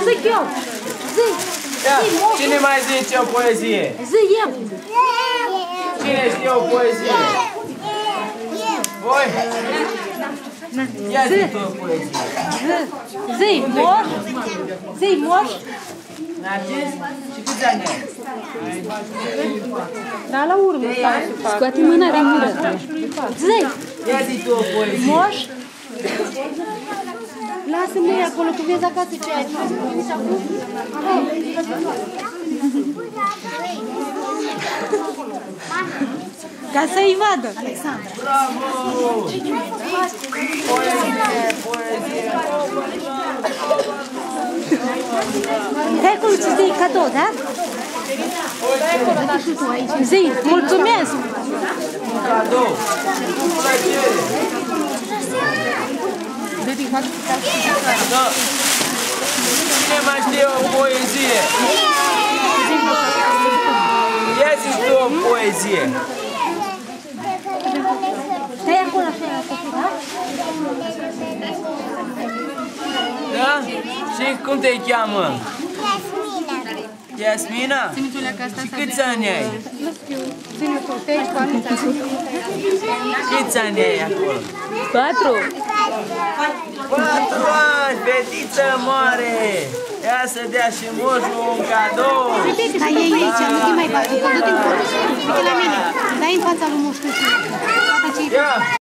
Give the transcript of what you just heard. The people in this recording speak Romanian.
zic eu. Cine mai zice o poezie? Zi eu. Cine știe o poezie? Voi? Ia zi tu o poezie. Zi, moș. Zi, moș. Narcis? Și câți ani ai? Da, la urmă. Scoate mâna din gură. Zi. Ia zi tu o poezie. Moș. Lasă-mă acolo, că vezi acasă ce ai. Ca să-i vadă. Alexandra. Bravo! Poezie! Hai acolo să zici cadou, da? Zi, mulțumesc! Cadou! Cu plăcere! Da. Cine mai știe o poezie? Ia zi tu o poezie! Stai acolo așa, da? Da? Și cum te cheamă? Iasmina? Și câți ani ai? Câți ani ai acolo? 4. 4 ani, fetiță mare! Ia să dea și moșul un cadou! Da, e aici, nu te mai bagi, du-te în fața lui moșul. Ia!